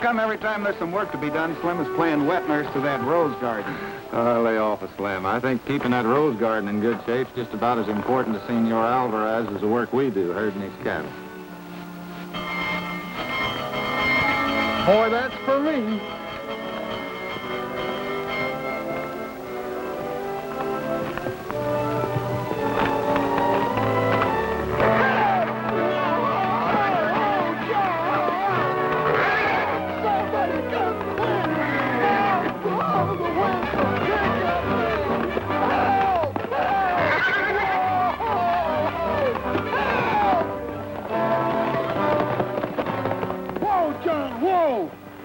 come every time there's some work to be done, Slim is playing wet nurse to that rose garden? Lay off of Slim. I think keeping that rose garden in good shape's just about as important to Senor Alvarez as the work we do herding his cattle. Boy, that's for me.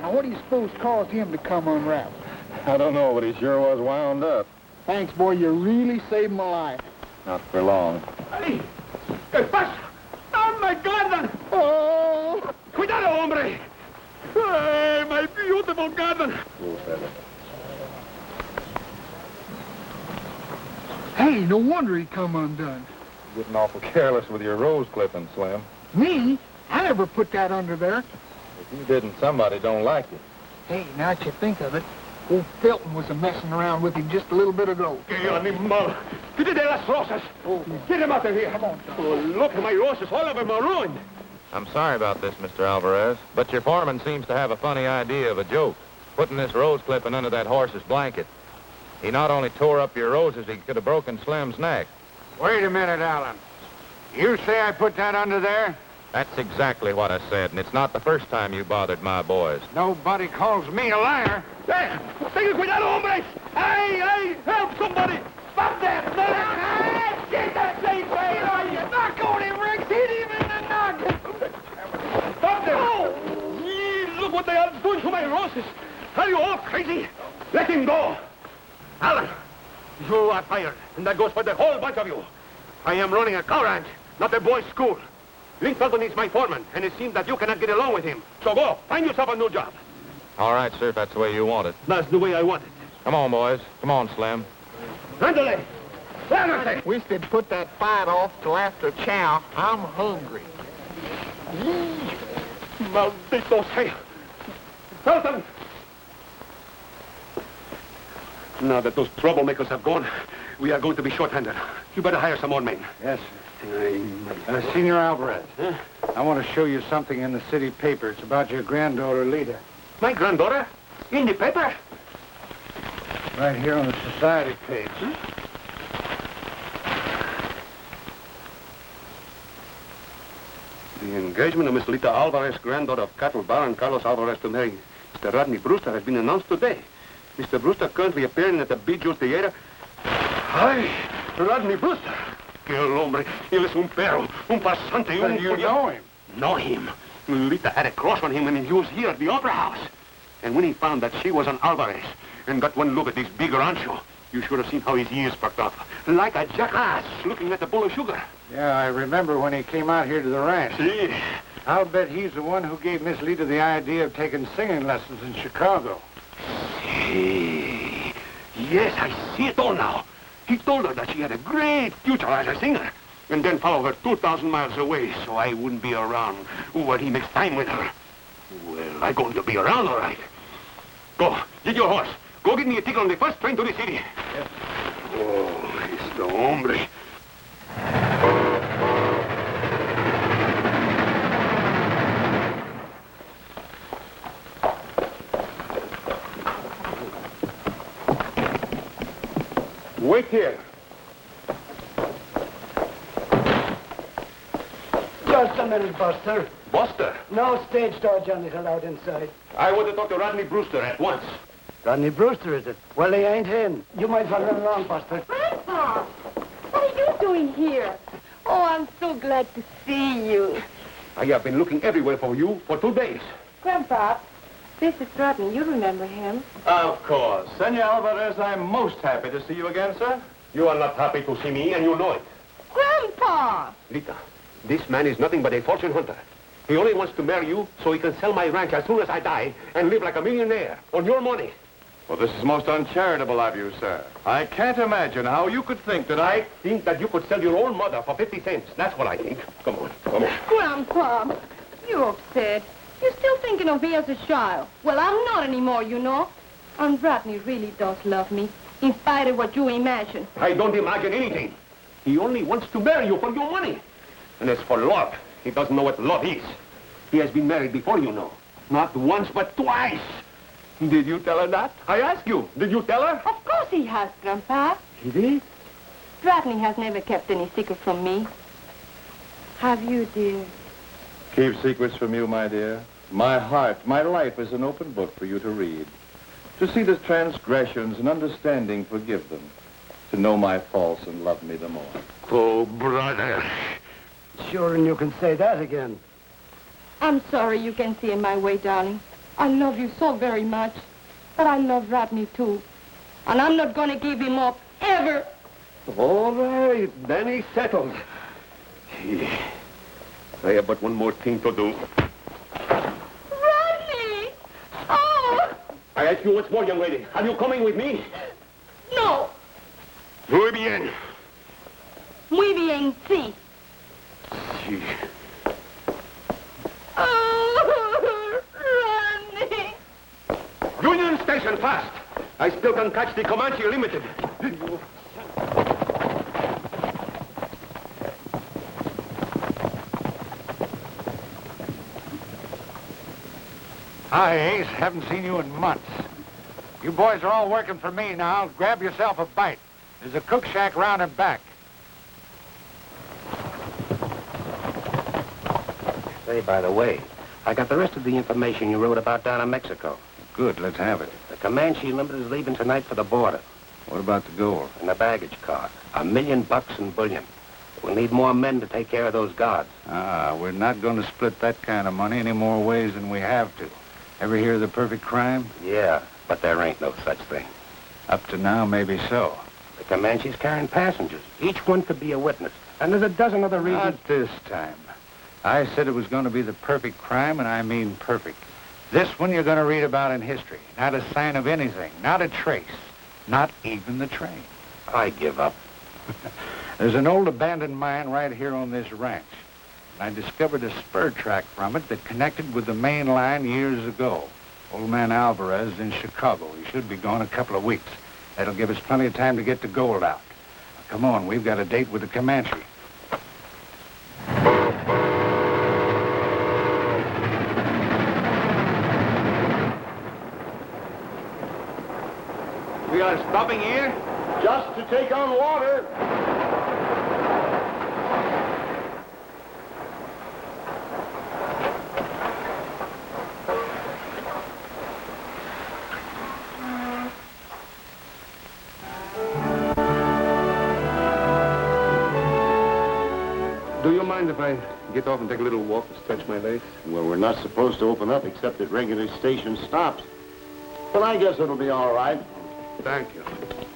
What do you suppose caused him to come unwrapped? I don't know, but he sure was wound up. Thanks, boy. You really saved my life. Not for long. Hey! ¿Qué pasa? ¡Oh, my garden! Oh! Cuidado, hombre! Hey, my beautiful garden! Poor fella. Hey, no wonder he come undone. Getting awful careless with your rose clipping, Slim. Me? I never put that under there. If you didn't, somebody don't like you. Hey, now that you think of it, old Felton was messing around with him just a little bit ago. ¡Qué animal! Quítate de las rosas! Get him out of here! Come on, Oh, look at my roses. All of them are ruined. I'm sorry about this, Mr. Alvarez, but your foreman seems to have a funny idea of a joke, putting this rose clipping under that horse's blanket. He not only tore up your roses, he could have broken Slim's neck. Wait a minute, Alan. You say I put that under there? That's exactly what I said, and it's not the first time you bothered my boys. Nobody calls me a liar. Hey! Ten cuidado, hombres! Hey! Help somebody! Stop that! No! Get that thing, man! Knock on him, Rex! Hit him in the knock! Stop them! Oh! Yee, look what they are doing to my roses! Are you all crazy? Let him go! Alan, you are fired, and that goes for the whole bunch of you. I am running a cow ranch, not a boys' school. Link Felton is my foreman, and it seems that you cannot get along with him. So go, find yourself a new job. All right, sir, if that's the way you want it. That's the way I want it. Come on, boys. Come on, Slim. Ándale! Lárgate! Wish they'd put that fight off till after chow. I'm hungry. Maldito sea! Felton! Now that those troublemakers have gone, we are going to be short-handed. You better hire some more men. Yes, sir. Senor Alvarez, I want to show you something in the city paper. It's about your granddaughter, Lita. My granddaughter? In the paper? Right here on the society page. The engagement of Miss Lita Alvarez, granddaughter of cattle baron Carlos Alvarez, to marry Mr. Rodney Brewster has been announced today. Mr. Brewster currently appearing at the Bijou Theater. Ay, Rodney Brewster. Que el hombre, él es un perro, un pasante, Then you know him. Know him. Lita had a crush on him when he was here at the Opera House. And when he found that she was an Alvarez and got one look at this big rancho, you should have seen how his ears perked up. Like a jackass looking at a bowl of sugar. Yeah, I remember when he came out here to the ranch. See? I'll bet he's the one who gave Miss Lita the idea of taking singing lessons in Chicago. See? Yes, I see it all now. He told her that she had a great future as a singer, and then followed her 2,000 miles away so I wouldn't be around when he makes time with her. Well, I'm going to be around, all right. Go, get your horse. Go get me a ticket on the first train to the city. Yes. Oh, este hombre. Wait here. Just a minute, Buster. Buster, No stage door Johnny's allowed inside. I want to talk to Rodney Brewster at once. Rodney Brewster, is it? Well, he ain't in. You might well run along, Buster. Grandpa, what are you doing here? Oh, I'm so glad to see you. I have been looking everywhere for you for 2 days. Grandpa, this is Rodney. You remember him. Of course. Senor Alvarez, I'm most happy to see you again, sir. You are not happy to see me, and you know it. Grandpa! Lita, this man is nothing but a fortune hunter. He only wants to marry you so he can sell my ranch as soon as I die and live like a millionaire on your money. Well, this is most uncharitable of you, sir. I can't imagine how you could think that I think that you could sell your own mother for 50 cents. That's what I think. Come on, come on. Grandpa, you're upset. You're still thinking of me as a child. Well, I'm not anymore, you know. And Rodney really does love me, in spite of what you imagine. I don't imagine anything. He only wants to marry you for your money. And as for love, he doesn't know what love is. He has been married before, you know. Not once, but twice. Did you tell her that? I ask you, did you tell her? Of course he has, Grandpa. He did? Rodney has never kept any secret from me. Have you, dear? Keep secrets from you, my dear. My heart, my life is an open book for you to read. To see the transgressions and understanding forgive them. To know my faults and love me the more. Oh, brother. Sure, and you can say that again. I'm sorry you can see in my way, darling. I love you so very much. But I love Rodney, too. And I'm not going to give him up, ever. All right, then he's settled. I have but one more thing to do. Rodney! Oh! I ask you once more, young lady. Are you coming with me? No. Muy bien. Muy bien, sí. Sí. Oh, Rodney! Union Station, fast. I still can catch the Comanche Limited. Hi, Ace. Haven't seen you in months. You boys are all working for me now. Grab yourself a bite. There's a cook shack round and back. Say, by the way, I got the rest of the information you wrote about down in Mexico. Good, let's have it. The Comanche Limited is leaving tonight for the border What about the gold? in a baggage car. $1 million in bullion. We'll need more men to take care of those guards. We're not going to split that kind of money any more ways than we have to. Ever hear of the perfect crime? Yeah, but there ain't no such thing. Up to now, maybe so. The Comanche's carrying passengers. Each one could be a witness. And there's a dozen other reasons. Not this time. I said it was going to be the perfect crime, and I mean perfect. This one you're going to read about in history. Not a sign of anything, not a trace, not even the train. I give up. There's an old abandoned mine right here on this ranch. I discovered a spur track from it that connected with the main line years ago. Old man Alvarez is in Chicago. He should be gone a couple of weeks. That'll give us plenty of time to get the gold out. Now, come on, we've got a date with the Comanche. We are stopping here just to take on water. Do you mind if I get off and take a little walk to stretch my legs? Well, we're not supposed to open up except at regular station stops. But I guess it'll be all right. Thank you.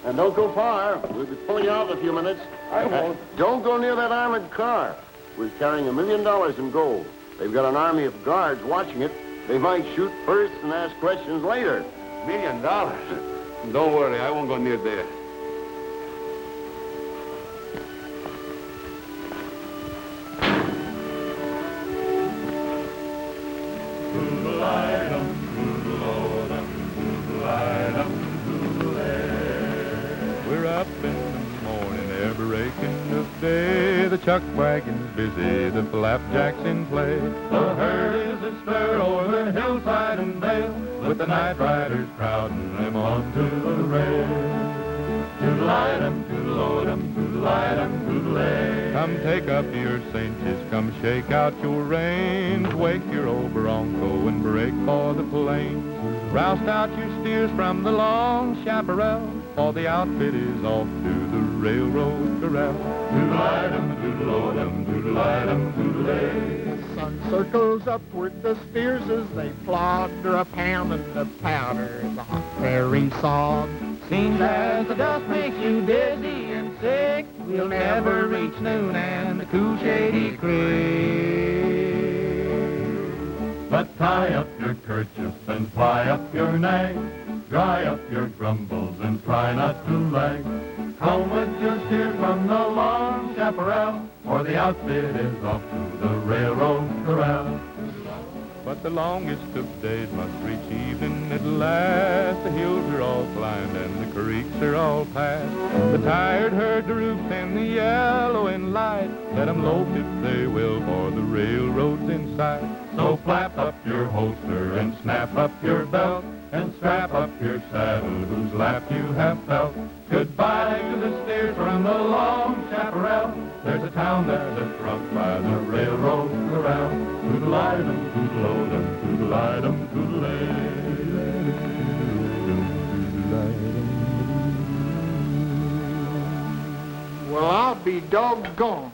And don't go far. We'll be pulling you out in a few minutes. I won't. Don't go near that armored car. We're carrying $1 million in gold. They've got an army of guards watching it. They might shoot first and ask questions later. $1 million? Don't worry, I won't go near there. We're up in the morning, air breaking of day. The chuck wagon's busy, the flapjack's in play. The herd is astir over the hillside and vale, with the night riders crowding them onto the rail. Toodle-idem, toodle-odem, toodle-idem, toodle-ay. Come take up your cinches, come shake out your reins. Wake your old bronco and break for the plains. Roust out your steers from the long chaparral, for the outfit is off to the railroad corral. Toodle-idem, toodle-odem, toodle-idem, toodle-ay. The sun circles upward the steers as they plod. They're a pounding the powder, the hot prairie sod. Seems as the dust makes you dizzy and sick, we'll never reach noon and the cool shady creek. But tie up your kerchief and ply up your nag, dry up your grumbles and try not to lag. Come with your steer from the long chaparral, for the outfit is off to the railroad corral. But but the longest of days must reach evening at last. The hills are all climbed and the creeks are all passed. The tired herd droops in the yellowing light. Let 'em loaf if they will, for the railroad's in sight. So flap up your holster and snap up your belt and strap up your saddle whose lap you have felt. Goodbye to the steers from the long chaparral. There's a town there that's rough by the railroad corral. Toodle-idem, toodle-odem, toodle-idem, toodle-ay. Well, I'll be doggone.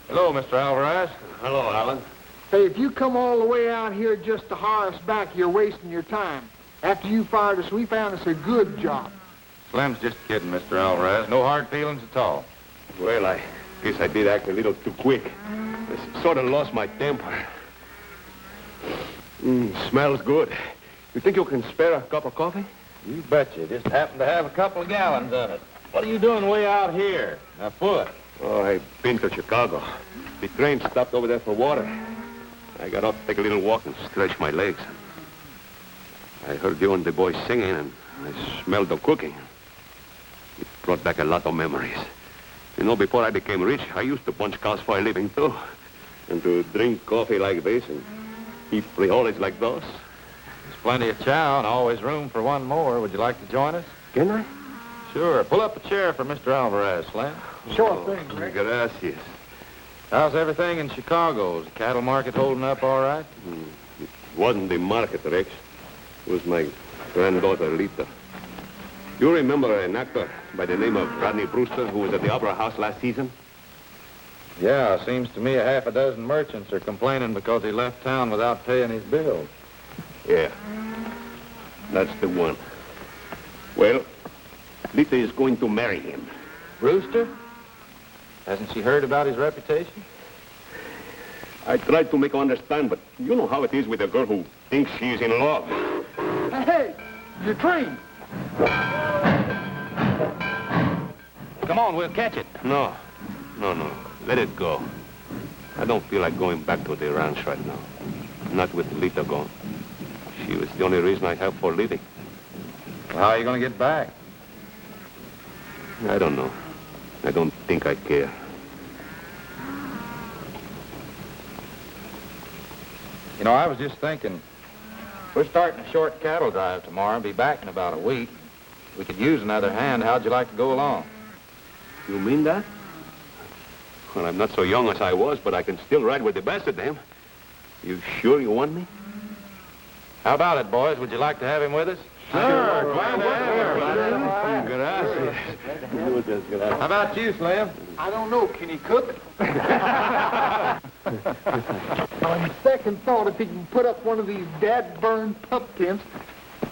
Hello, Mr. Alvarez. Hello, Alan. Hey, if you come all the way out here just to hire us back, you're wasting your time. After you fired us, we found us a good job. Slim's just kidding, Mr. Alvarez. No hard feelings at all. Well, I guess I did act a little too quick. I sort of lost my temper. Smells good. You think you can spare a cup of coffee? You betcha. Just happen to have a couple of gallons of it. What are you doing way out here? Afoot? Oh, I've been to Chicago. The train stopped over there for water. I got up to take a little walk and stretch my legs. I heard you and the boys singing, and I smelled the cooking. It brought back a lot of memories. You know, before I became rich, I used to punch cows for a living, too. And to drink coffee like this and eat frijoles like those. There's plenty of chow and always room for one more. Would you like to join us? Can I? Sure. Pull up a chair for Mr. Alvarez, Slim. Sure thing, Rick. Gracias. How's everything in Chicago? Is the cattle market holding up all right? It wasn't the market, Rex. It was my granddaughter, Lita. You remember an actor by the name of Rodney Brewster who was at the Opera House last season? Yeah, seems to me a half a dozen merchants are complaining because he left town without paying his bills. Yeah. That's the one. Well, Lita is going to marry him. Brewster? Hasn't she heard about his reputation? I tried to make her understand, but you know how it is with a girl who thinks she's in love. Hey, your train. Come on, we'll catch it. No. Let it go. I don't feel like going back to the ranch right now. Not with Lita gone. She was the only reason I have for living. Well, how are you going to get back? I don't know. I don't think I care. You know, I was just thinking, we're starting a short cattle drive tomorrow and be back in about a week. We could use another hand. How'd you like to go along? You mean that? Well, I'm not so young as I was, but I can still ride with the best of them. You sure you want me? How about it, boys? Would you like to have him with us? Sure. Glad to have him. Gracias. How about you, Slim? I don't know. Can he cook? On second thought, if he can put up one of these dad-burned pup tents,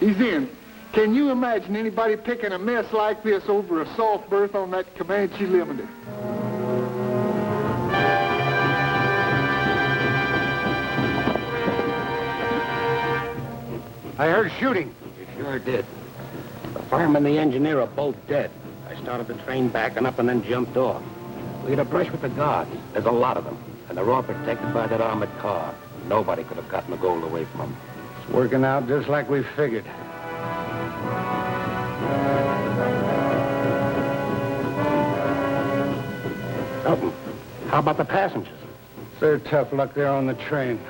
he's in. Can you imagine anybody picking a mess like this over a soft berth on that Comanche Limited? I heard shooting. You sure did. The fireman and the engineer are both dead. I started the train backing up and then jumped off. We had a brush with the guards. There's a lot of them. And they're all protected by that armored car. Nobody could have gotten the gold away from them. It's working out just like we figured. Elton, how about the passengers? They're tough luck there on the train.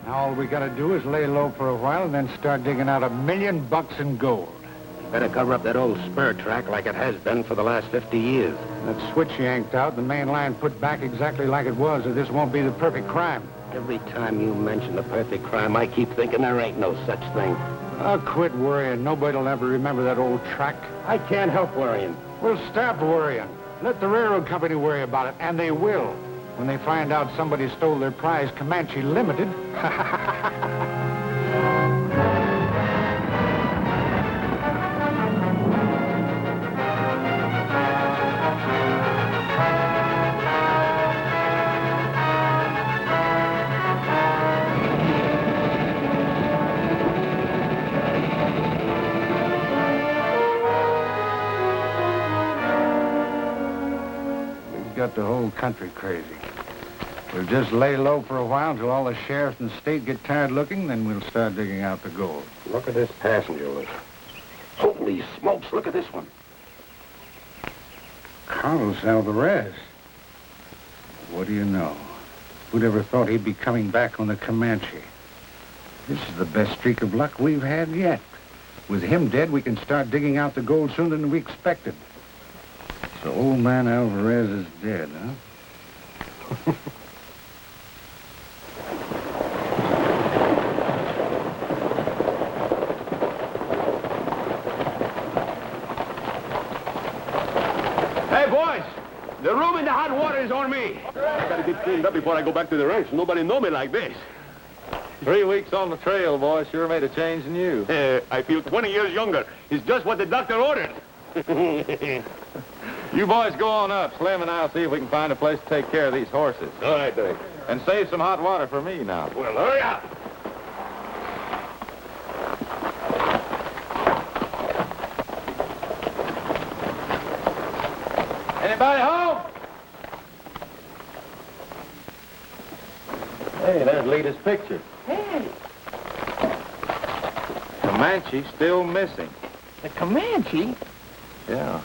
All we gotta do is lay low for a while and then start digging out $1 million in gold. Better cover up that old spur track like it has been for the last 50 years. That switch yanked out, the main line put back exactly like it was, or this won't be the perfect crime. Every time you mention the perfect crime, I keep thinking there ain't no such thing. Oh, quit worrying. Nobody'll ever remember that old track. I can't help worrying. Well, stop worrying. Let the railroad company worry about it, and they will. When they find out somebody stole their prize Comanche Limited. got the whole country crazy. We'll just lay low for a while until all the sheriffs in the state get tired looking, then we'll start digging out the gold. Look at this passenger list. Holy smokes, look at this one. Carlos Alvarez. What do you know? Who'd ever thought he'd be coming back on the Comanche? This is the best streak of luck we've had yet. With him dead, we can start digging out the gold sooner than we expected. So old man Alvarez is dead, huh? Hey, boys! The room in the hot water is on me. I gotta get cleaned up before I go back to the ranch. Nobody know me like this. 3 weeks on the trail, boy, sure made a change in you. I feel 20 years younger. It's just what the doctor ordered. You boys go on up. Slim and I'll see if we can find a place to take care of these horses. All right, Dave. And save some hot water for me now. Well, hurry up. Anybody home? Hey, there's Lita's picture. Hey, Comanche still missing. the Comanche? Yeah.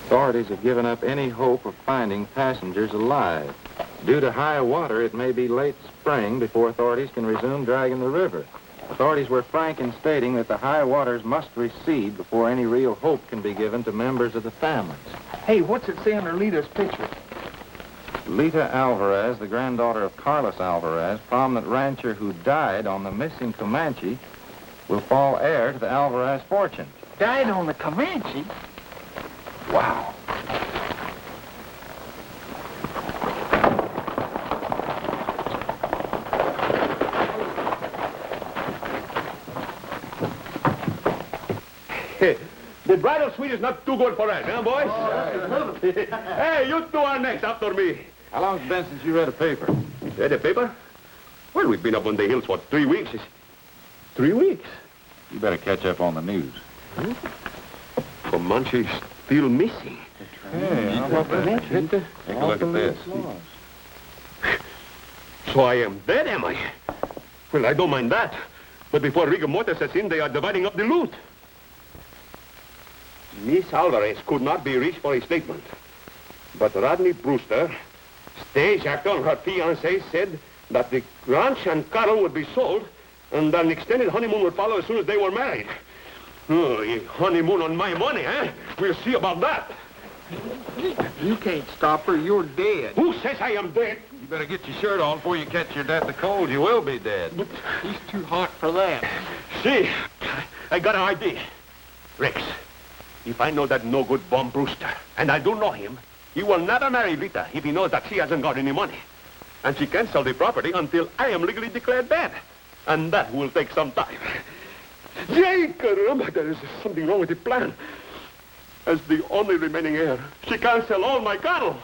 Authorities have given up any hope of finding passengers alive. Due to high water, it may be late spring before authorities can resume dragging the river. Authorities were frank in stating that the high waters must recede before any real hope can be given to members of the families. Hey, what's it say under Lita's picture? Lita Alvarez, the granddaughter of Carlos Alvarez, prominent rancher who died on the missing Comanche, will fall heir to the Alvarez fortune. Died on the Comanche? Wow. The bridal suite is not too good for us, huh, boys? Hey, you two are next after me. How long's it been since you read a paper? Read the paper? Well, we've been up on the hills for 3 weeks. 3 weeks? You better catch up on the news. Comanche's still missing. Hey, how about that? Take a look at this. So I am dead, am I? Well, I don't mind that. But before rigor mortis sets in, they are dividing up the loot. Miss Alvarez could not be reached for a statement. But Rodney Brewster, stage actor and her fiancé, said that the ranch and cattle would be sold and an extended honeymoon would follow as soon as they were married. Oh, a honeymoon on my money, eh? We'll see about that. You can't stop her. You're dead. Who says I am dead? You better get your shirt on before you catch your death of cold. You will be dead. But He's too hot for that. see, I got an idea. Rex, if I know that no-good bum Brewster, and I do know him, he will never marry Lita if he knows that she hasn't got any money. And she can't sell the property until I am legally declared dead. And that will take some time. Yay, caramba, there is something wrong with the plan. As the only remaining heir, she can't sell all my cattle.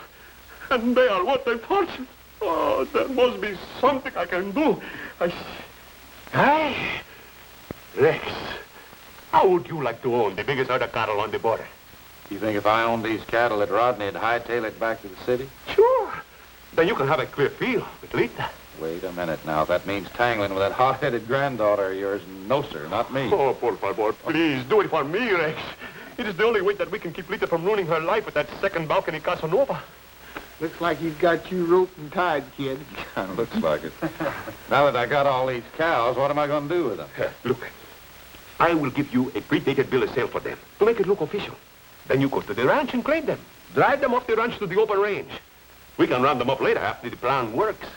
And they are worth a fortune. Oh, there must be something I can do. Hey, Rex, how would you like to own the biggest herd of cattle on the border? You think if I owned these cattle that Rodney'd hightail it back to the city? Sure. Then you can have a clear field with Lita. Wait a minute now. That means tangling with that hot-headed granddaughter of yours. No, sir, not me. Oh, por favor, please, do it for me, Rex. It is the only way that we can keep Lita from ruining her life with that second balcony Casanova. Looks like he's got you roped and tied, kid. Kind of looks like it. Now that I got all these cows, what am I going to do with them? Look, I will give you a predated bill of sale for them to make it look official. Then you go to the ranch and claim them. Drive them off the ranch to the open range. We can round them up later after the plan works.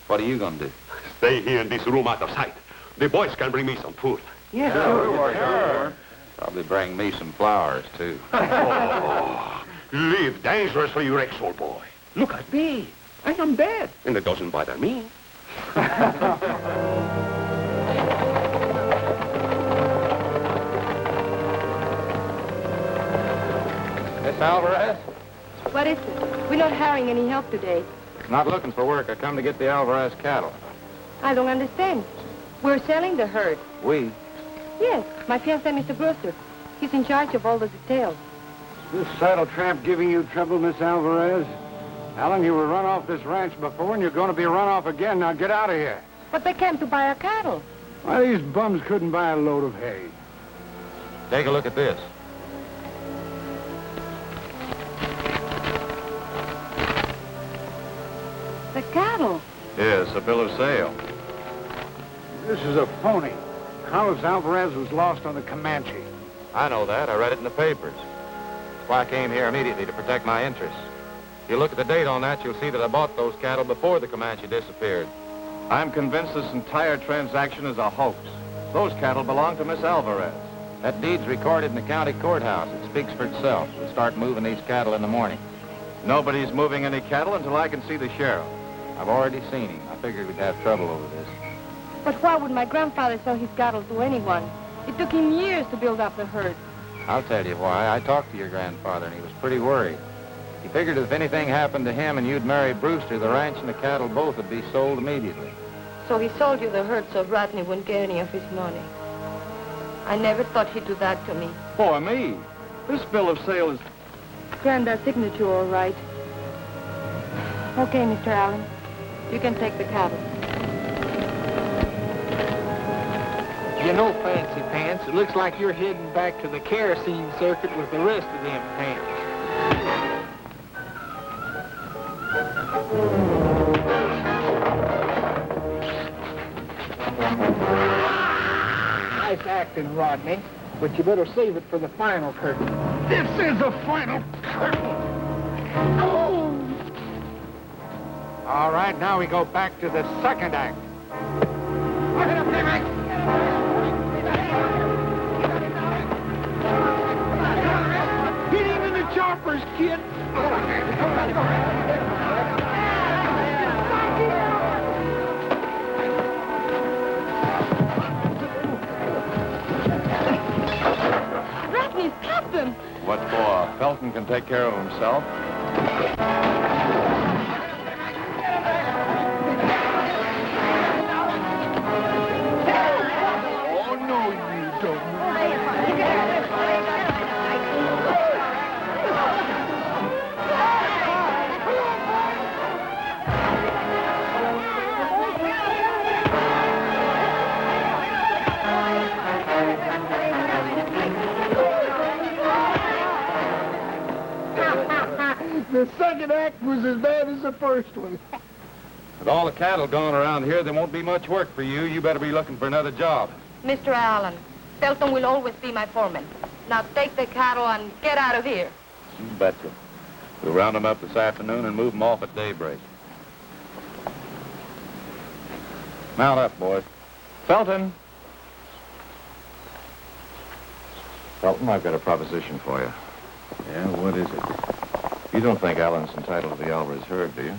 What are you going to do? Stay here in this room out of sight. The boys can bring me some food. Yeah, Sure. Probably bring me some flowers, too. Oh, live dangerously, Rex, old boy. Look at me. I am dead. And it doesn't bother me. Miss Alvarez? What is it? We're not hiring any help today. Not looking for work. I come to get the Alvarez cattle. I don't understand. We're selling the herd. We? Yes, my fiancé, Mr. Brewster. He's in charge of all the details. This saddle tramp giving you trouble, Miss Alvarez? Alan, you were run off this ranch before, and you're going to be run off again. Now get out of here. But they came to buy our cattle. Why, these bums couldn't buy a load of hay. Take a look at this. The cattle. Yes, a bill of sale. This is a phony. Carlos Alvarez was lost on the Comanche. I know that. I read it in the papers. That's why I came here immediately to protect my interests. If you look at the date on that, you'll see that I bought those cattle before the Comanche disappeared. I'm convinced this entire transaction is a hoax. Those cattle belong to Miss Alvarez. That deed's recorded in the county courthouse. It speaks for itself. We'll start moving these cattle in the morning. Nobody's moving any cattle until I can see the sheriff. I've already seen him. I figured we'd have trouble over this. But why would my grandfather sell his cattle to anyone? It took him years to build up the herd. I'll tell you why. I talked to your grandfather, and he was pretty worried. He figured if anything happened to him and you'd marry Brewster, the ranch and the cattle both would be sold immediately. So he sold you the herd so Rodney wouldn't get any of his money. I never thought he'd do that to me. For me? This bill of sale is... Granddad's signature, all right. Okay, Mr. Allen. You can take the cattle. You know, Fancy Pants, it looks like you're heading back to the kerosene circuit with the rest of them pants. Nice acting, Rodney, but you better save it for the final curtain. This is the final curtain. Oh! All right, now we go back to the second act. Hit him in the choppers, kid. Rodney's got them. What for? Felton can take care of himself. Oh, no, you don't. The second act was as bad as the first one. With all the cattle gone around here, there won't be much work for you. You better be looking for another job. Mr. Allen, Felton will always be my foreman. Now take the cattle and get out of here. You betcha. We'll round them up this afternoon and move them off at daybreak. Mount up, boys. Felton! Felton, I've got a proposition for you. Yeah, what is it? You don't think Allen's entitled to the Alvarez herd, do you?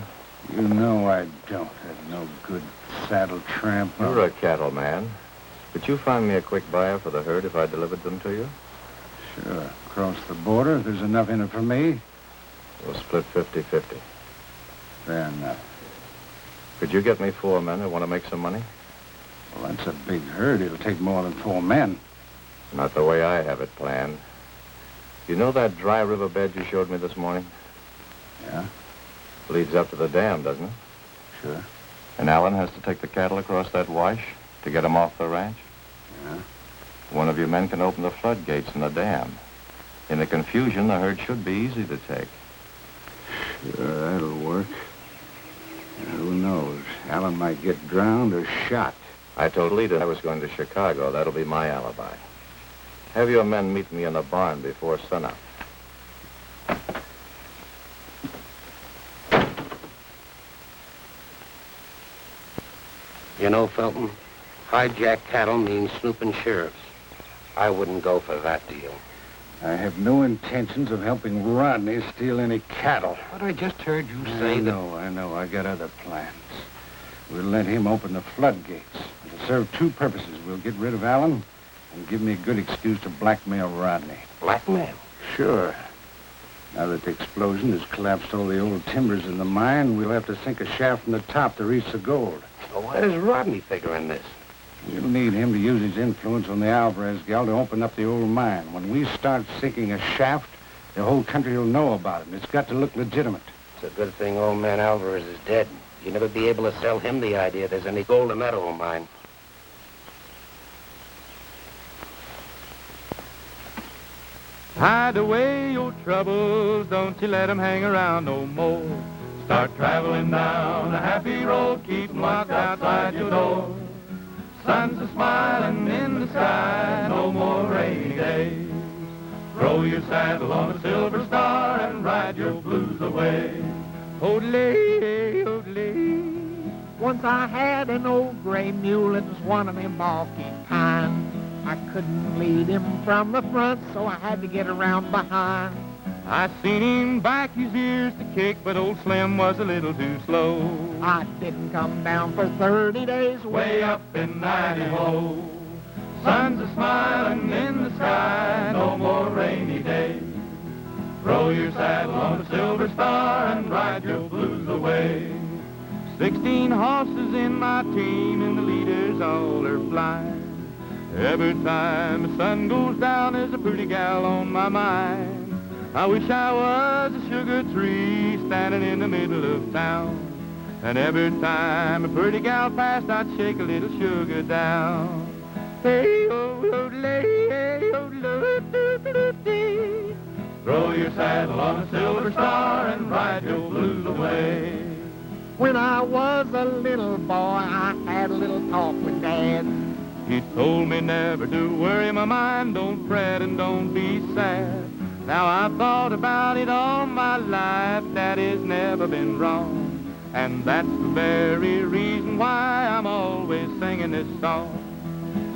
You know I don't. That no good saddle tramp. You're a cattle man. Could you find me a quick buyer for the herd if I delivered them to you? Sure. Across the border, if there's enough in it for me. We'll split 50-50. Fair enough. Could you get me 4 men who want to make some money? Well, that's a big herd. It'll take more than 4 men. Not the way I have it planned. You know that dry river bed you showed me this morning? Yeah? Leads up to the dam, doesn't it? Sure. And Allen has to take the cattle across that wash to get them off the ranch? Yeah? One of you men can open the floodgates in the dam. In the confusion, the herd should be easy to take. Sure, that'll work. Who knows? Allen might get drowned or shot. I told Lita I was going to Chicago. That'll be my alibi. Have your men meet me in the barn before sunup. You know, Felton, hijacked cattle means snooping sheriffs. I wouldn't go for that deal. I have no intentions of helping Rodney steal any cattle. But I just heard you say that... I know. I got other plans. We'll let him open the floodgates. It'll serve 2 purposes. We'll get rid of Allen and give me a good excuse to blackmail Rodney. Blackmail? Sure. Now that the explosion has collapsed all the old timbers in the mine, we'll have to sink a shaft from the top to reach the gold. Well, why does Rodney figure in this? We'll need him to use his influence on the Alvarez gal to open up the old mine. When we start sinking a shaft, The whole country will know about it, and it's got to look legitimate. It's a good thing old man Alvarez is dead. You'll never be able to sell him the idea there's any gold in that old mine. Hide away your troubles, don't you let 'em hang around no more. Start traveling down a happy road, keep 'em locked outside your door. Sun's a-smiling in the sky, no more rainy days. Throw your saddle on a silver star and ride your blues away. Odelay, odelay. Once I had an old gray mule, it was one of them balky kind. I couldn't lead him from the front, so I had to get around behind. I seen him back his ears to kick, but old Slim was a little too slow. I didn't come down for 30 days, Way up in Idaho. Sun's a-smiling in the sky, no more rainy days. Throw your saddle on a silver star and ride your blues away. 16 horses in my team and the leaders all are blind. Every time the sun goes down, there's a pretty gal on my mind. I wish I was a sugar tree standing in the middle of town. And every time a pretty gal passed, I'd shake a little sugar down. Hey, oh, oh, hey, oh, doo-doo-doo-doo. Throw your saddle on a silver star and ride your blues away. When I was a little boy, I had a little talk with Dad. He told me never to worry my mind, don't fret and don't be sad. Now I've thought about it all my life, Daddy's never been wrong. And that's the very reason why I'm always singing this song.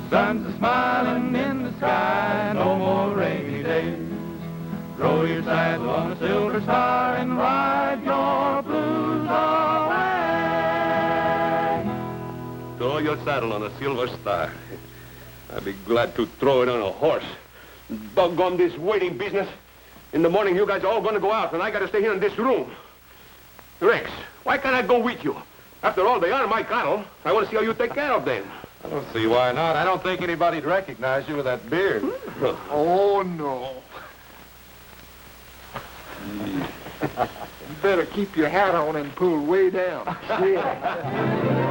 Sun's a-smiling in the sky, no more rainy days. Throw your saddle on a silver star and ride your blues away. Throw your saddle on a silver star. I'd be glad to throw it on a horse. Doggone this waiting business. In the morning, you guys are all going to go out, and I got to stay here in this room. Rex, why can't I go with you? After all, they are my cattle. I want to see how you take care of them. I don't see why not. I don't think anybody'd recognize you with that beard. Oh, no. You better keep your hat on and pull way down. Yeah.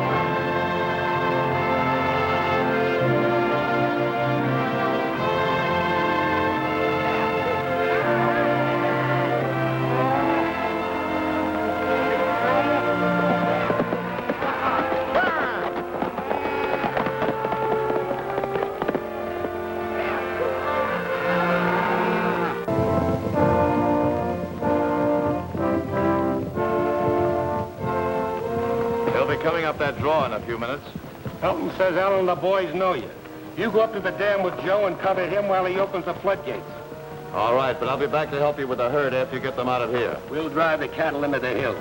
Coming up that draw in a few minutes. Helton says Ellen and the boys know you. You go up to the dam with Joe and cover him while he opens the floodgates. All right, but I'll be back to help you with the herd after you get them out of here. We'll drive the cattle into the hills.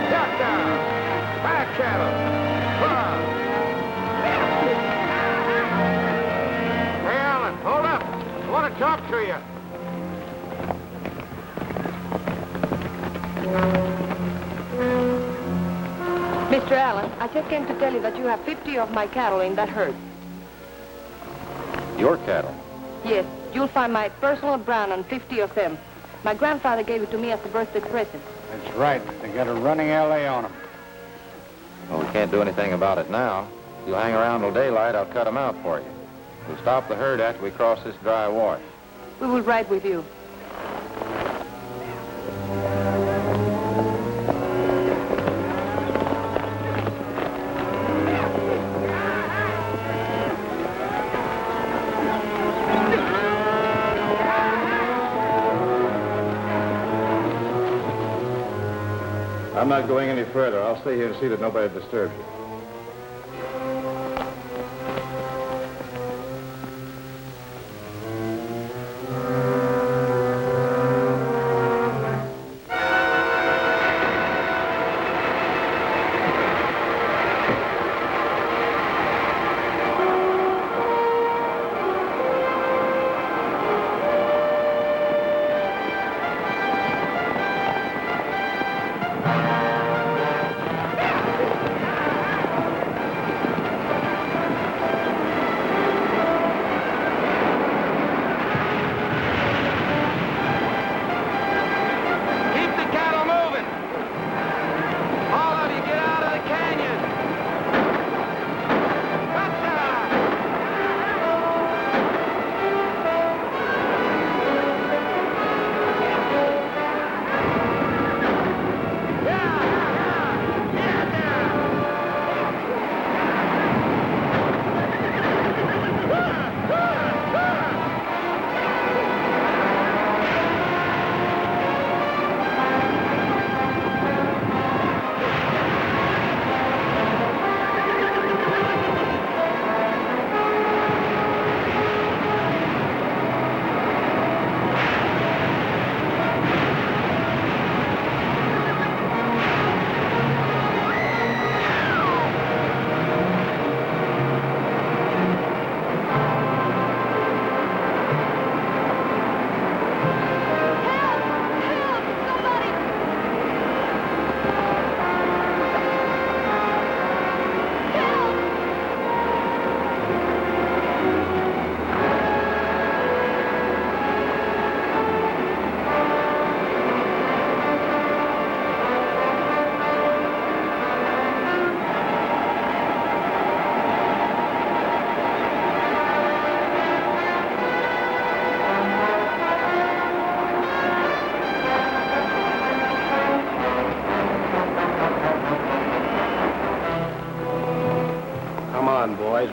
Shut down. Back cattle. Come on. Hey, Alan, hold up. I want to talk to you. Mr. Allen, I just came to tell you that you have 50 of my cattle in that herd. Your cattle? Yes, you'll find my personal brand on 50 of them. My grandfather gave it to me as a birthday present. That's right. They got a running LA on them. Well, we can't do anything about it now. If you hang around till daylight, I'll cut them out for you. We'll stop the herd after we cross this dry wash. We will ride with you. I'm not going any further. I'll stay here and see that nobody disturbs you.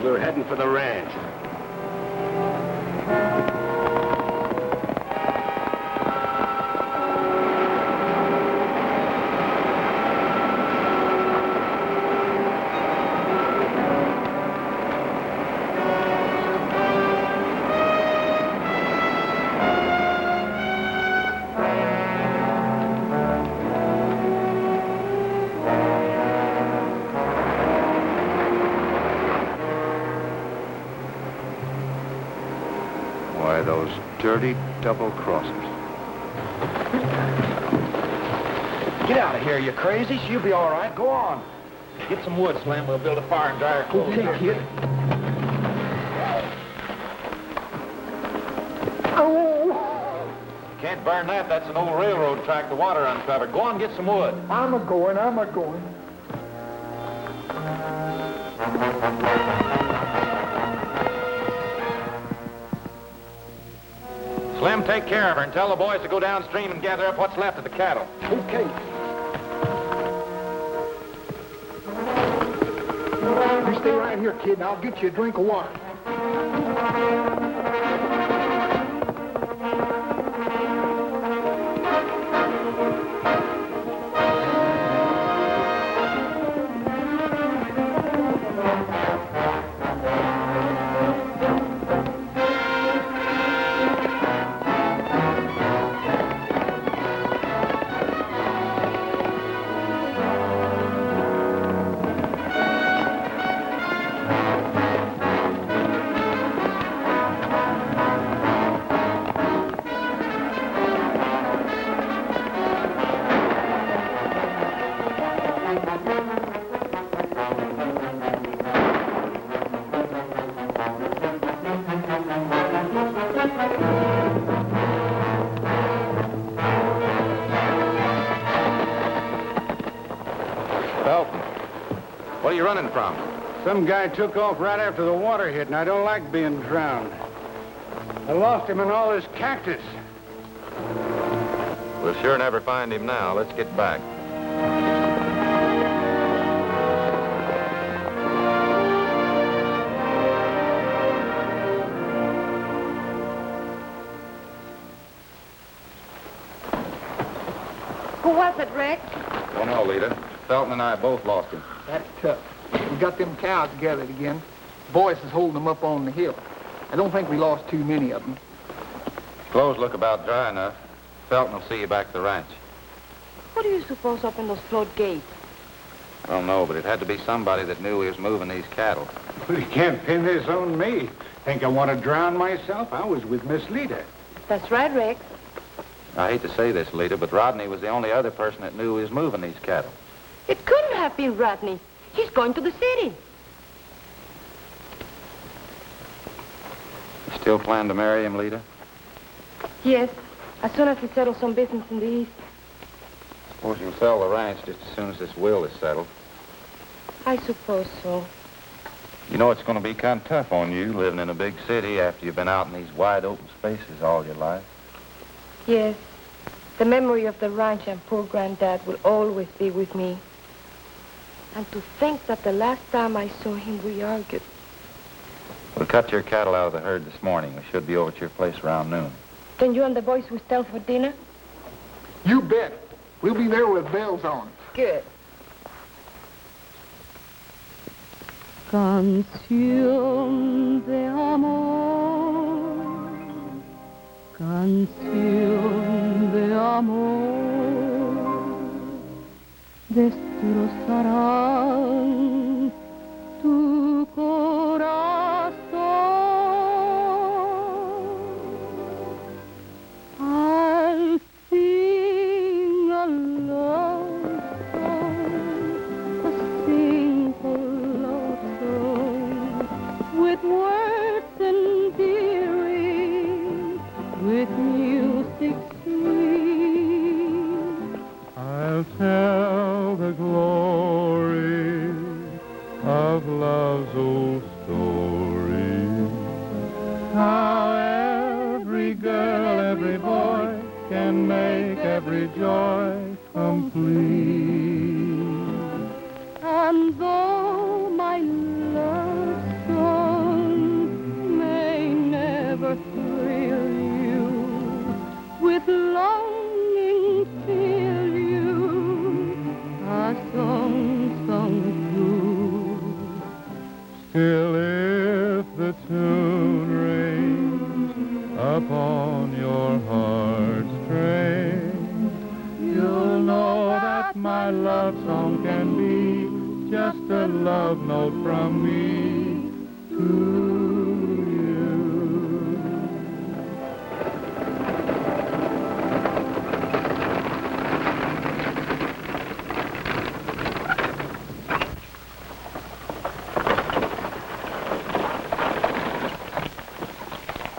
we were heading for the ranch. Why, those dirty double-crossers. Get out of here, you crazy. She'll be all right. Go on. Get some wood, Slim. We'll build a fire and dry our clothes. Okay, kid. Can't burn that. That's an old railroad track the water uncovered. Go on, get some wood. I'm a-going. Slim, take care of her and tell the boys to go downstream and gather up what's left of the cattle. Okay. You stay right here, kid, and I'll get you a drink of water. What are you running from? Some guy took off right after the water hit, and I don't like being drowned. I lost him in all this cactus. We'll sure never find him now. Let's get back. Who was it, Rex? Oh, no, Lita. Felton and I both lost him. That's tough. We got them cows gathered again. Boys is holding them up on the hill. I don't think we lost too many of them. Clothes look about dry enough. Felton will see you back at the ranch. What do you suppose opened those float gates? I don't know, but it had to be somebody that knew we was moving these cattle. Well, you can't pin this on me. Think I want to drown myself? I was with Miss Lita. That's right, Rex. I hate to say this, Lita, but Rodney was the only other person that knew we was moving these cattle. It couldn't have been Rodney. He's going to the city. You still plan to marry him, Lita? Yes, as soon as he settles some business in the east. Suppose you'll sell the ranch just as soon as this will is settled. I suppose so. You know it's going to be kind of tough on you living in a big city after you've been out in these wide open spaces all your life. Yes, the memory of the ranch and poor Granddad will always be with me. And to think that the last time I saw him, we argued. We'll cut your cattle out of the herd this morning. We should be over at your place around noon. Then you and the boys will stay for dinner? You bet. We'll be there with bells on. Good. Canción de amor, canción de amor, destrozarán tu corazón. I'll sing a love song, a simple love song, with words endearing, with music sweet. I'll tell the glory of love's old story, how every girl, every boy can make every joy complete. And though my love song longing fill you, a song sung through. Still if the tune rings upon your heart's string, you'll know that my love song can be just a love note from me to you.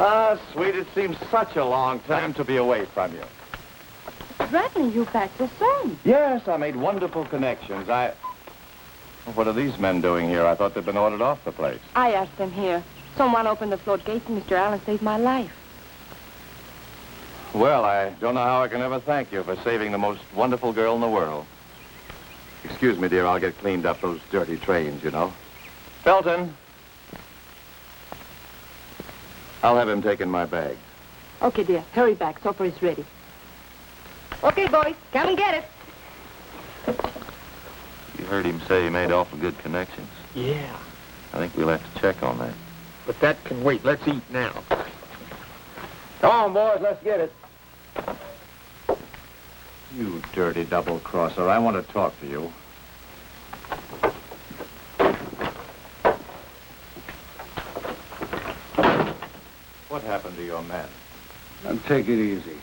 Ah, sweet, it seems such a long time to be away from you. Rodney, you back so soon. Yes, I made wonderful connections. What are these men doing here? I thought they'd been ordered off the place. I asked them here. Someone opened the floodgates and Mr. Allen saved my life. Well, I don't know how I can ever thank you for saving the most wonderful girl in the world. Excuse me, dear, I'll get cleaned up those dirty trains, you know. Felton. I'll have him take in my bag. Okay, dear. Hurry back. Supper is ready. Okay, boys. Come and get it. You heard him say he made awful good connections. Yeah, I think we'll have to check on that. but that can wait. Let's eat now. Come on, boys, let's get it. You dirty double-crosser, I want to talk to you. What happened to your men? Now, take it easy.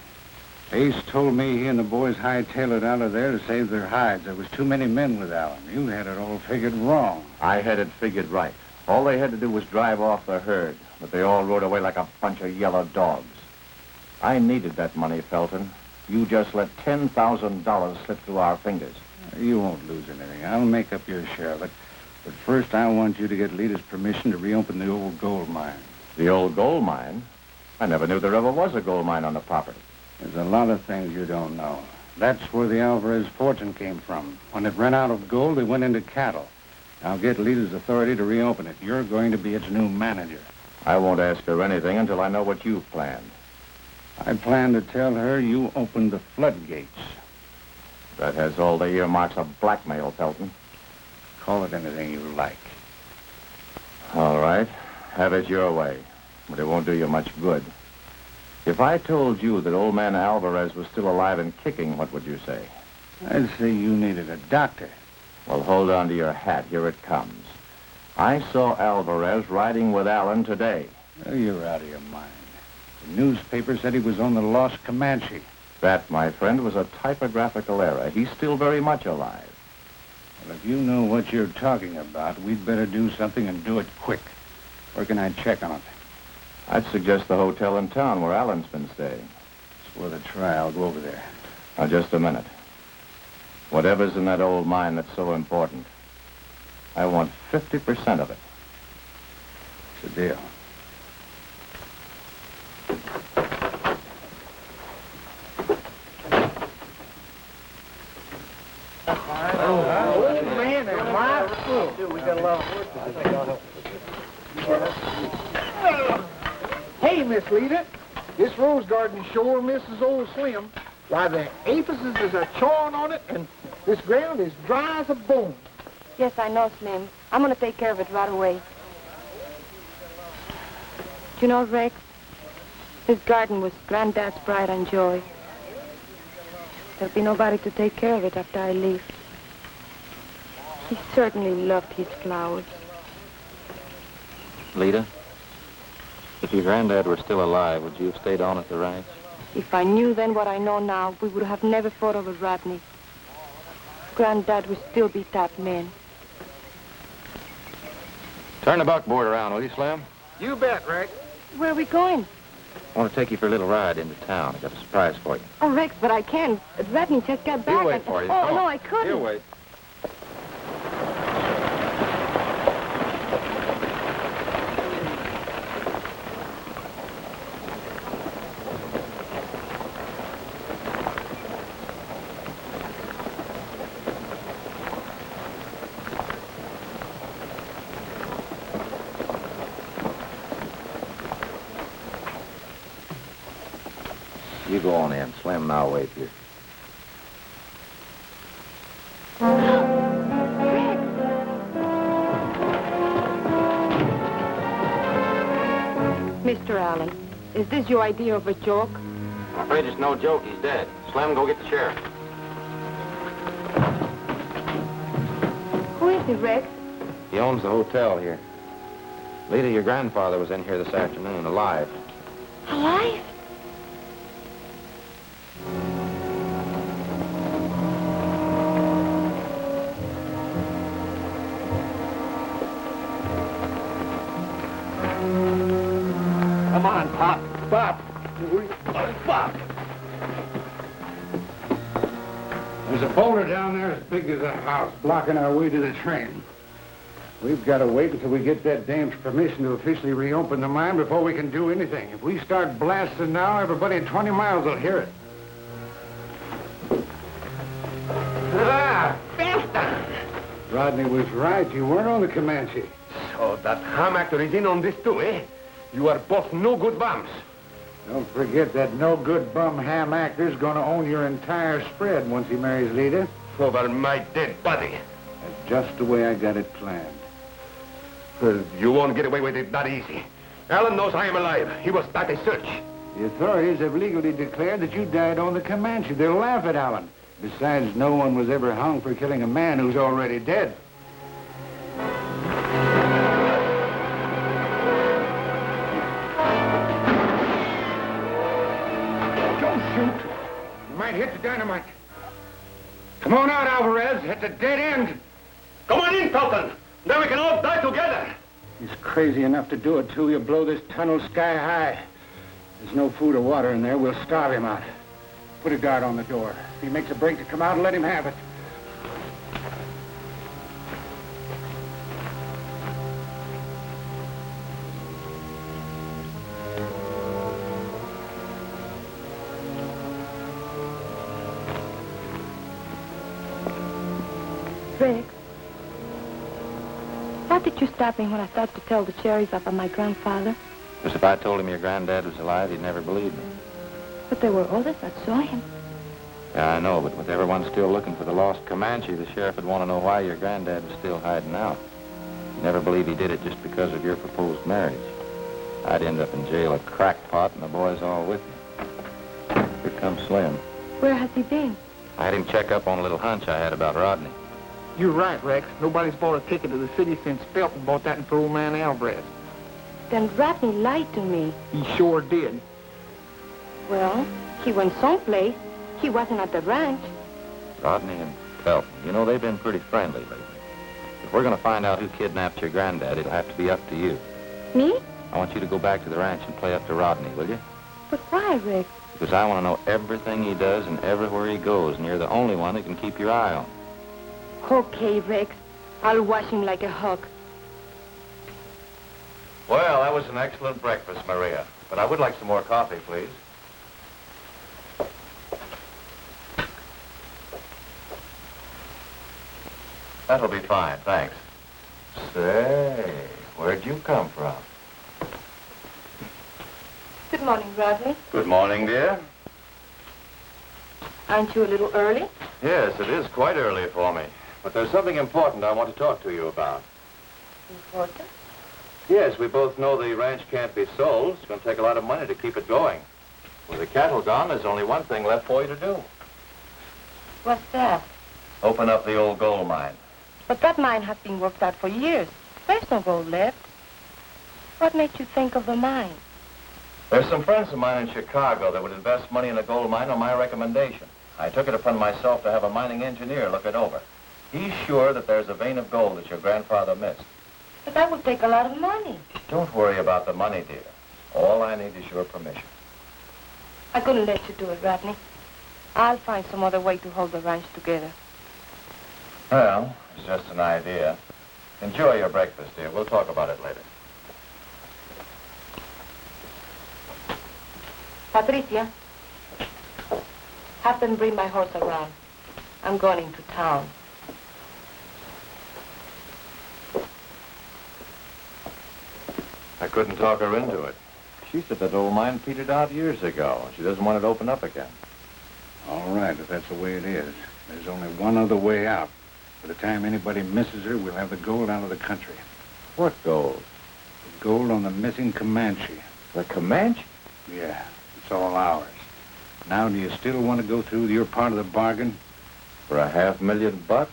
Ace told me he and the boys hightailed out of there to save their hides. There was too many men with Allen. You had it all figured wrong. I had it figured right. All they had to do was drive off the herd, but they all rode away like a bunch of yellow dogs. I needed that money, Felton. You just let $10,000 slip through our fingers. You won't lose anything. I'll make up your share of it. But first, I want you to get Lita's permission to reopen the old gold mine. The old gold mine? I never knew there ever was a gold mine on the property. There's a lot of things you don't know. That's where the Alvarez fortune came from. When it ran out of gold, they went into cattle. I'll get Lita's authority to reopen it. You're going to be its new manager. I won't ask her anything until I know what you've planned. I plan to tell her you opened the floodgates. That has all the earmarks of blackmail, Felton. Call it anything you like. All right. Have it your way. But it won't do you much good. If I told you that old man Alvarez was still alive and kicking, what would you say? I'd say you needed a doctor. Well, hold on to your hat. Here it comes. I saw Alvarez riding with Allen today. Oh, you're out of your mind. The newspaper said he was on the lost Comanche. That, my friend, was a typographical error. He's still very much alive. Well, if you know what you're talking about, we'd better do something and do it quick. Where can I check on it? I'd suggest the hotel in town where Allen's been staying. It's worth a try. I'll go over there. Now, just a minute. Whatever's in that old mine that's so important, I want 50% of it. It's a deal. Oh, man, they're my food. We got a lot of work to do. Hey, Miss Lita, this rose garden sure misses old Slim. Why, the apices is a chawing on it, and this ground is dry as a bone. Yes, I know, Slim. I'm going to take care of it right away. Do you know, Rex? This garden was Granddad's pride and joy. There'll be nobody to take care of it after I leave. He certainly loved his flowers. Lita, if your granddad were still alive, would you have stayed on at the ranch? If I knew then what I know now, we would have never fought over Rodney. Granddad would still be that man. Turn the buckboard around, will you, Slim? You bet, Rex. Where are we going? I want to take you for a little ride into town. I got a surprise for you. Oh, Rex, but I can't. Rodney just got back. He'll wait for you. Oh, Come no, on. I couldn't. He'll wait. go on in. Slim and I'll wait here. Mr. Allen, is this your idea of a joke? I'm afraid it's no joke. He's dead. Slim, go get the sheriff. Who is he, Rex? He owns the hotel here. Lita, your grandfather was in here this afternoon, alive. Alive? Come on, Pop. Pop. Pop. There's a boulder down there as big as a house blocking our way to the train. We've got to wait until we get that dame's permission to officially reopen the mine before we can do anything. If we start blasting now, everybody at 20 miles will hear it. Ah, basta! Rodney was right. You weren't on the Comanche. So that ham actor is in on this too, eh? You are both no good bums. Don't forget that no-good bum ham actor's going to own your entire spread once he marries Lita. Over my dead body. That's just the way I got it planned. You won't get away with it that easy. Alan knows I am alive. He will start a search. The authorities have legally declared that you died on the Comanche. They'll laugh at Alan. Besides, no one was ever hung for killing a man who's already dead. Don't shoot. You might hit the dynamite. Come on out, Alvarez. It's a dead end. Come on in, Pelton. Then we can all die together. He's crazy enough to do it, too. You blow this tunnel sky high. There's no food or water in there. We'll starve him out. Put a guard on the door. If he makes a break to come out, let him have it. Rex, why did you stop me when I started to tell the sheriff about my grandfather? Because if I told him your granddad was alive, he'd never believe me. But there were others that saw him. Yeah, I know, but with everyone still looking for the lost Comanche, the sheriff would want to know why your granddad was still hiding out. He'd never believe he did it just because of your proposed marriage. I'd end up in jail, a crackpot, and the boys all with me. Here comes Slim. Where has he been? I had him check up on a little hunch I had about Rodney. You're right, Rex. Nobody's bought a ticket to the city since Felton bought that for old man Alvarez. Then Rodney lied to me. He sure did. Well, he went someplace. He wasn't at the ranch. Rodney and Felton, you know, they've been pretty friendly lately. If we're going to find out who kidnapped your granddad, it'll have to be up to you. Me? I want you to go back to the ranch and play up to Rodney, will you? But why, Rex? Because I want to know everything he does and everywhere he goes, and you're the only one that can keep your eye on him. Okay, Rex. I'll wash him like a hawk. Well, that was an excellent breakfast, Maria. But I would like some more coffee, please. That'll be fine, thanks. Say, where'd you come from? Good morning, Rodney. Good morning, dear. Aren't you a little early? Yes, it is quite early for me. But there's something important I want to talk to you about. Important? Yes, we both know the ranch can't be sold. It's going to take a lot of money to keep it going. With the cattle gone, there's only one thing left for you to do. What's that? Open up the old gold mine. But that mine has been worked out for years. There's no gold left. What made you think of the mine? There's some friends of mine in Chicago that would invest money in a gold mine on my recommendation. I took it upon myself to have a mining engineer look it over. He's sure that there's a vein of gold that your grandfather missed. But that would take a lot of money. Don't worry about the money, dear. All I need is your permission. I couldn't let you do it, Rodney. I'll find some other way to hold the ranch together. Well, it's just an idea. Enjoy your breakfast, dear. We'll talk about it later. Patricia, have them bring my horse around. I'm going into town. I couldn't talk her into it. She said that old mine petered out years ago. She doesn't want it to open up again. All right, if that's the way it is. There's only one other way out. By the time anybody misses her, we'll have the gold out of the country. What gold? The gold on the missing Comanche. The Comanche? Yeah, it's all ours. Now, do you still want to go through your part of the bargain? For $500,000?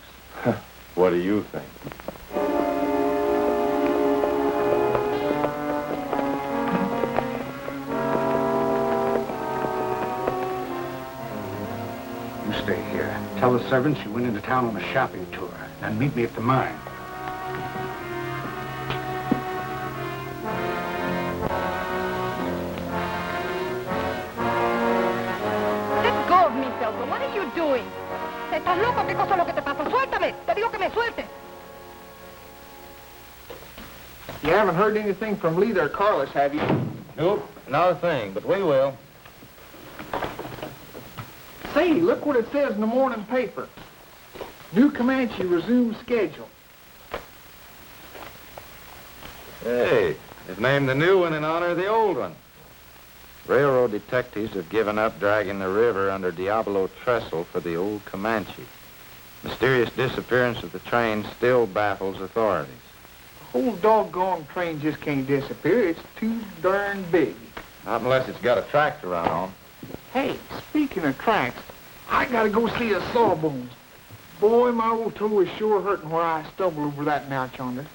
What do you think? You stay here. Tell the servants you went into town on a shopping tour. And meet me at the mine. Let go of me, Felton. What are you doing? ¿Estás loco? ¿Qué cosa es lo que te pasa? Suéltame. Te digo que me sueltes. You haven't heard anything from Lita or Carlos, have you? Nope, not a thing, but we will. Say, look what it says in the morning paper. New Comanche resumes schedule. Hey, they've named the new one in honor of the old one. Railroad detectives have given up dragging the river under Diablo Trestle for the old Comanche. Mysterious disappearance of the train still baffles authorities. The whole doggone train just can't disappear. It's too darn big. Not unless it's got a track to run on. Hey, speaking of tracks, I gotta go see a sawbones. Boy, my old toe is sure hurting where I stumbled over that notch yonder.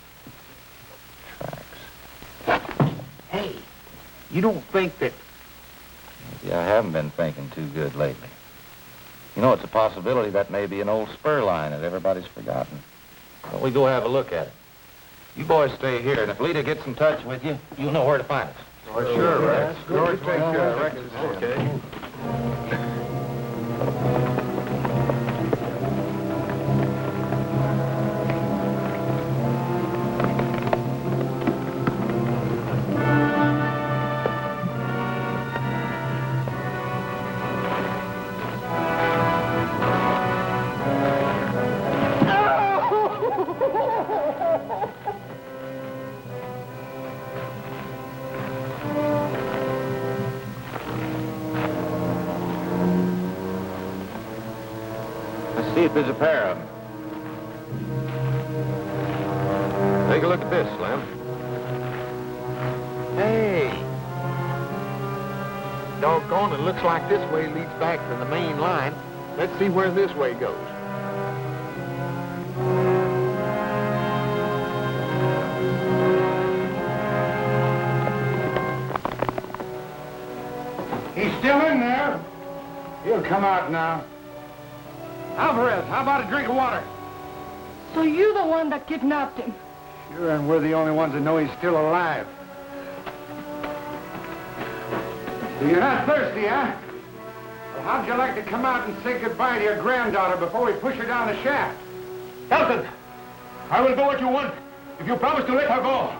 Tracks. Hey, you don't think that... Yeah, I haven't been thinking too good lately. You know, it's a possibility that may be an old spur line that everybody's forgotten. Why don't we go have a look at it? You boys stay here, and if Lita gets in touch with you, you'll know where to find us. Oh, sure, Rex. George, take care of Rex's okay. See if there's a pair of them. Take a look at this, Slim. Hey! Doggone, it looks like this way leads back to the main line. Let's see where this way goes. He's still in there. He'll come out now. Alvarez, how about a drink of water? So you're the one that kidnapped him? Sure, and we're the only ones that know he's still alive. So you're not thirsty, huh? Well, how'd you like to come out and say goodbye to your granddaughter before we push her down the shaft? Elton, I will do what you want if you promise to let her go.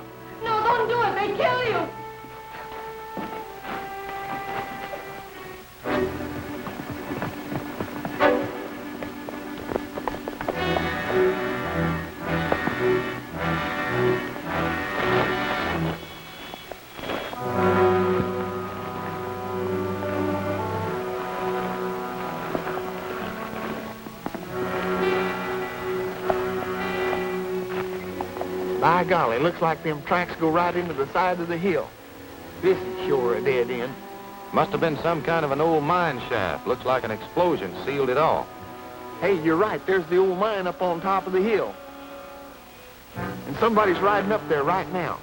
No, don't do it. They kill you. By golly, looks like them tracks go right into the side of the hill. This is sure a dead end. Must have been some kind of an old mine shaft. Looks like an explosion sealed it off. Hey, you're right. There's the old mine up on top of the hill. And somebody's riding up there right now.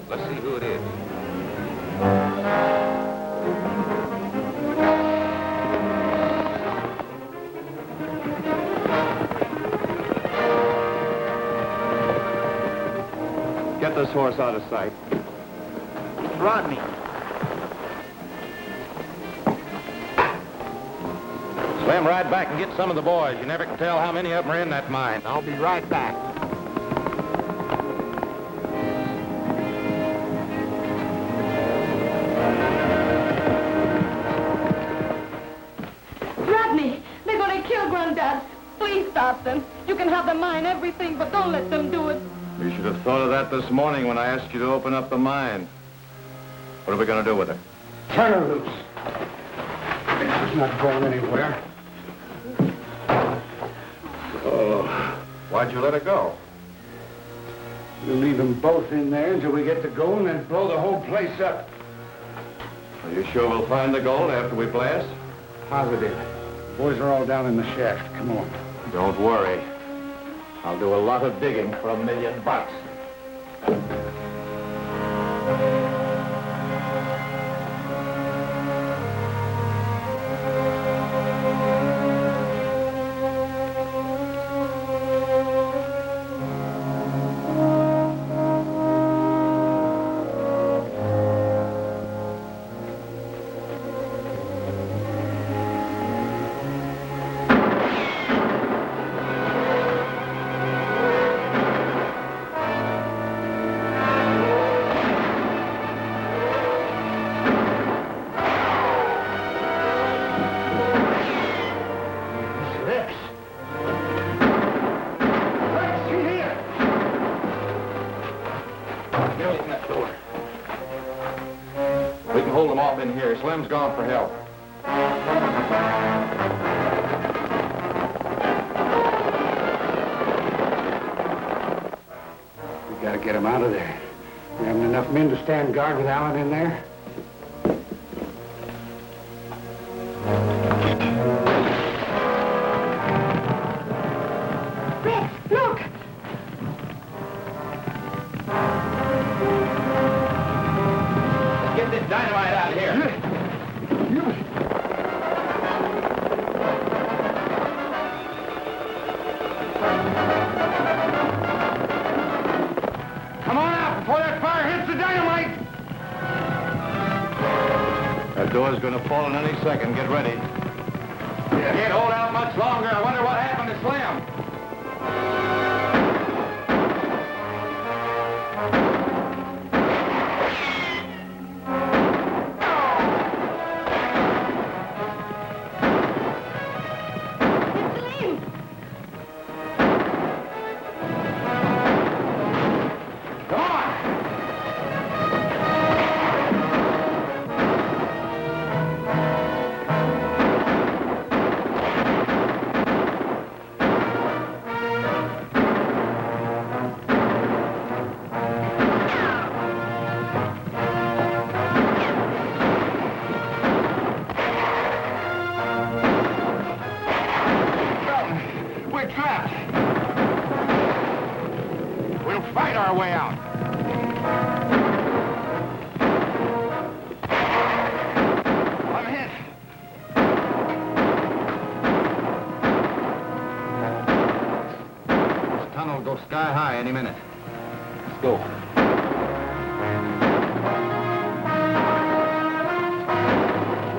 Let's see who it is. Get this horse out of sight. Rodney. Slim, ride back and get some of the boys. You never can tell how many of them are in that mine. I'll be right back. Rodney, they're going to kill Granddad. Please stop them. You can have the mine, everything, but don't let them do it. You should have thought of that this morning when I asked you to open up the mine. What are we going to do with her? Turn her loose. She's not going anywhere. Oh, why'd you let her go? We'll leave them both in there until we get the gold and then blow the whole place up. Are you sure we'll find the gold after we blast? Positive. Boys are all down in the shaft. Come on. Don't worry. I'll do a lot of digging for $1 million. We can hold them off in here. Slim's gone for help. We gotta get him out of there. We haven't enough men to stand guard with Allen in there. Rex, look! Get this dynamite out of here. Come on out before that fire hits the dynamite! That door's going to fall in any second. Get ready. Can't hold out much longer. I wonder what happened to Slim. We're trapped. We'll fight our way out. I'm hit. This tunnel will go sky high any minute. Let's go. Come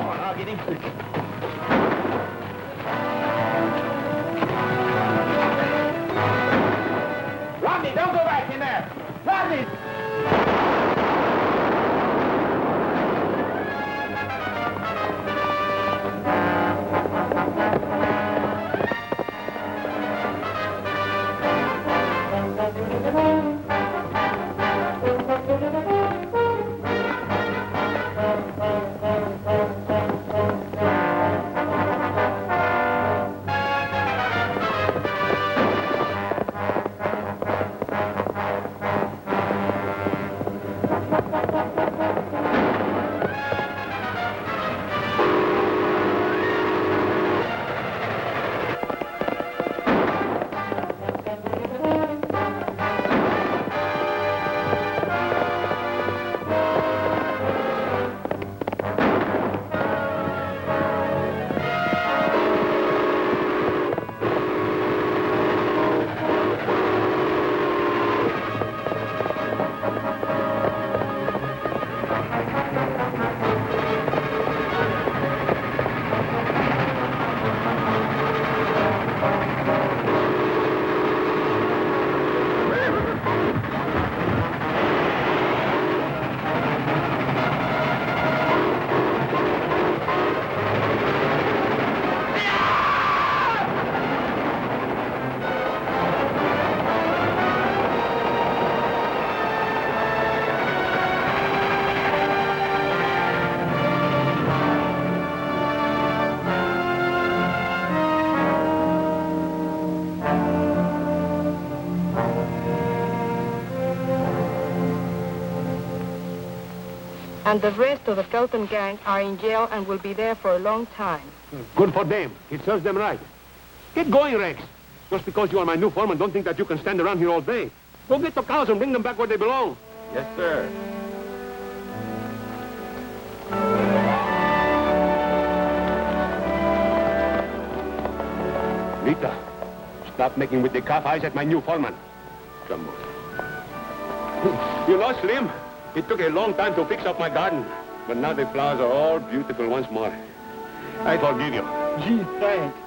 on, I'll get him. Rodney, don't go back in there! Rodney! And the rest of the Felton gang are in jail and will be there for a long time. Good for them. It serves them right. Get going, Rex. Just because you are my new foreman, don't think that you can stand around here all day. Go get the cows and bring them back where they belong. Yes, sir. Rita, stop making with the calf eyes at my new foreman. Come on. You know, Slim, it took a long time to fix up my garden, but now the flowers are all beautiful once more. I forgive you. Gee, thanks.